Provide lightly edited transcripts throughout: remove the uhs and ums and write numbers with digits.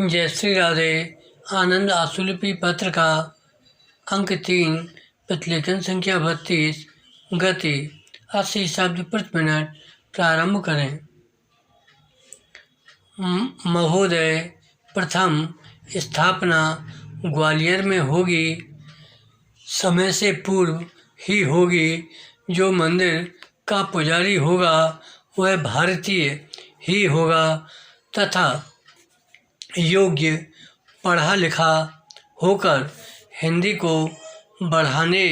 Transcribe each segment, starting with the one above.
जय श्री राधे। आनंद आशुलिपि पत्र का अंक 3, प्रतिलेखन संख्या 32, गति 80 शब्द प्रति मिनट। प्रारंभ करें। महोदय, प्रथम स्थापना ग्वालियर में होगी, समय से पूर्व ही होगी। जो मंदिर का पुजारी होगा वह भारतीय ही होगा तथा योग्य पढ़ा लिखा होकर हिंदी को बढ़ाने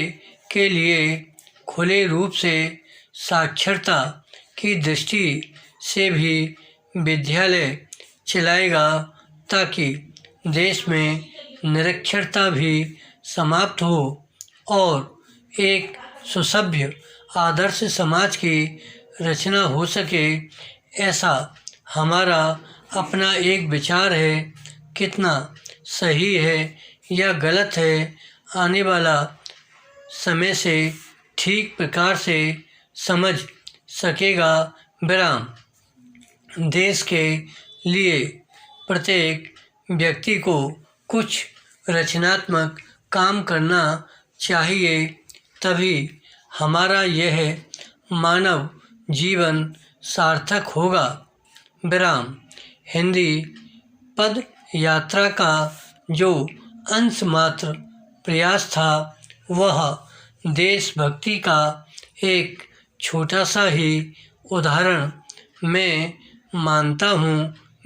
के लिए खुले रूप से साक्षरता की दृष्टि से भी विद्यालय चलाएगा ताकि देश में निरक्षरता भी समाप्त हो और एक सुसभ्य आदर्श समाज की रचना हो सके। ऐसा हमारा अपना एक विचार है। कितना सही है या गलत है, आने वाला समय से ठीक प्रकार से समझ सकेगा। विराम। देश के लिए प्रत्येक व्यक्ति को कुछ रचनात्मक काम करना चाहिए, तभी हमारा यह मानव जीवन सार्थक होगा। विराम। हिंदी पद यात्रा का जो अंश मात्र प्रयास था वह देशभक्ति का एक छोटा सा ही उदाहरण मैं मानता हूँ।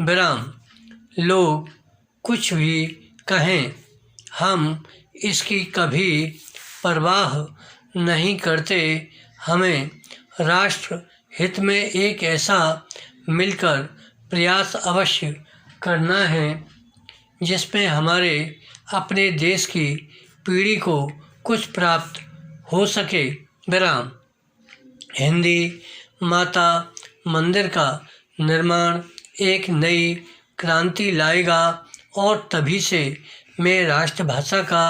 विराम। लोग कुछ भी कहें, हम इसकी कभी परवाह नहीं करते। हमें राष्ट्र हित में एक ऐसा मिलकर प्रयास अवश्य करना है जिसमें हमारे अपने देश की पीढ़ी को कुछ प्राप्त हो सके। विराम। हिंदी माता मंदिर का निर्माण एक नई क्रांति लाएगा और तभी से मैं राष्ट्रभाषा का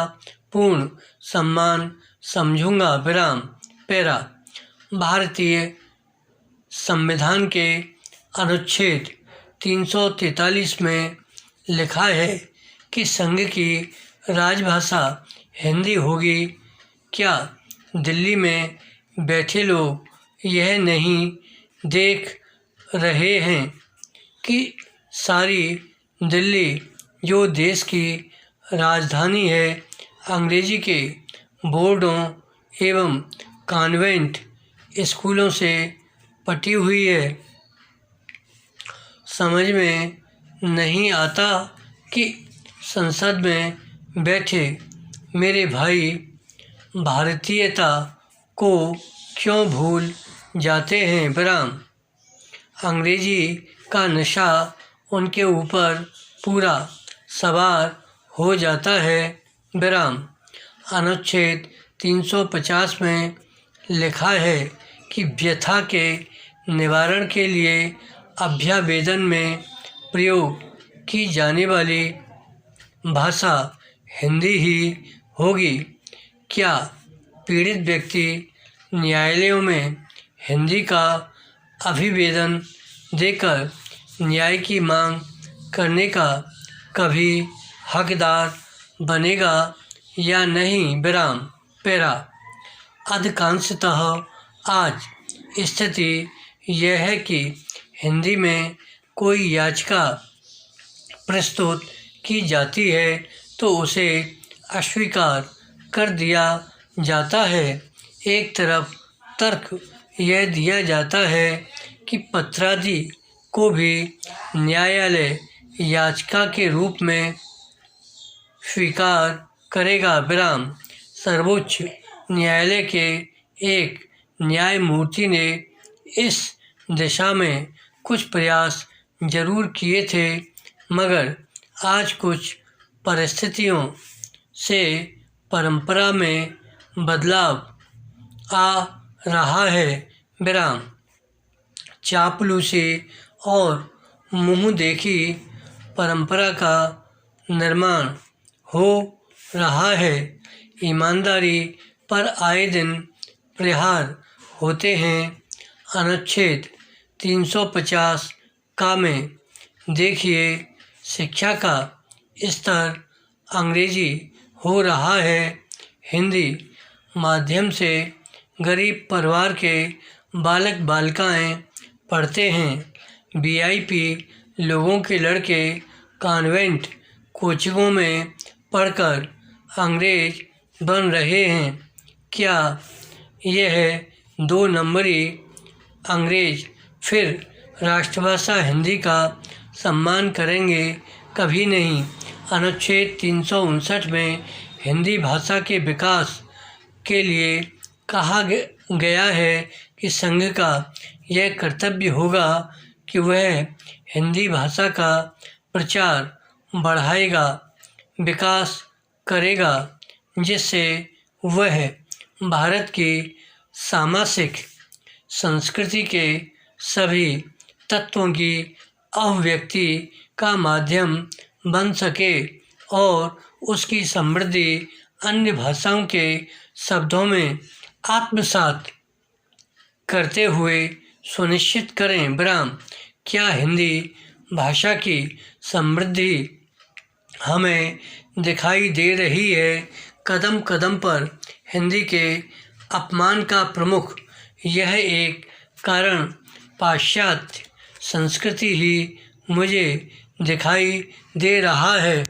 पूर्ण सम्मान समझूंगा। विराम। पैरा। भारतीय संविधान के अनुच्छेद 343 में लिखा है कि संघ की राजभाषा हिंदी होगी। क्या दिल्ली में बैठे लोग यह नहीं देख रहे हैं कि सारी दिल्ली जो देश की राजधानी है, अंग्रेजी के बोर्डों एवं कॉन्वेंट स्कूलों से पटी हुई है। समझ में नहीं आता कि संसद में बैठे मेरे भाई भारतीयता को क्यों भूल जाते हैं। विराम। अंग्रेजी का नशा उनके ऊपर पूरा सवार हो जाता है। विराम। अनुच्छेद 350 में लिखा है कि व्यथा के निवारण के लिए अभ्यावेदन में प्रयोग की जाने वाली भाषा हिंदी ही होगी। क्या पीड़ित व्यक्ति न्यायालयों में हिंदी का अभिवेदन देकर न्याय की मांग करने का कभी हकदार बनेगा या नहीं। विराम। पैरा। अधिकांशतः आज स्थिति यह है कि हिंदी में कोई याचिका प्रस्तुत की जाती है तो उसे अस्वीकार कर दिया जाता है। एक तरफ तर्क यह दिया जाता है कि पत्रादि को भी न्यायालय याचिका के रूप में स्वीकार करेगा। विराम। सर्वोच्च न्यायालय के एक न्यायमूर्ति ने इस दिशा में कुछ प्रयास जरूर किए थे, मगर आज कुछ परिस्थितियों से परंपरा में बदलाव आ रहा है। विराम। चापलूसी और मुँह देखी परंपरा का निर्माण हो रहा है। ईमानदारी पर आए दिन प्रहार होते हैं। अनुच्छेद 350 का में देखिए, शिक्षा का स्तर अंग्रेजी हो रहा है। हिंदी माध्यम से गरीब परिवार के बालक बालिकाएं पढ़ते हैं। वीआईपी लोगों के लड़के कॉन्वेंट कोचिंगों में पढ़कर अंग्रेज बन रहे हैं। क्या यह 2 नंबरी अंग्रेज फिर राष्ट्रभाषा हिंदी का सम्मान करेंगे? कभी नहीं। अनुच्छेद 359 में हिंदी भाषा के विकास के लिए कहा गया है कि संघ का यह कर्तव्य होगा कि वह हिंदी भाषा का प्रचार बढ़ाएगा, विकास करेगा, जिससे वह भारत की सामाजिक संस्कृति के सभी तत्वों की अभिव्यक्ति का माध्यम बन सके और उसकी समृद्धि अन्य भाषाओं के शब्दों में आत्मसात करते हुए सुनिश्चित करें। विराम। क्या हिंदी भाषा की समृद्धि हमें दिखाई दे रही है? कदम कदम पर हिंदी के अपमान का प्रमुख यह एक कारण पाश्चात्य संस्कृति ही मुझे दिखाई दे रहा है।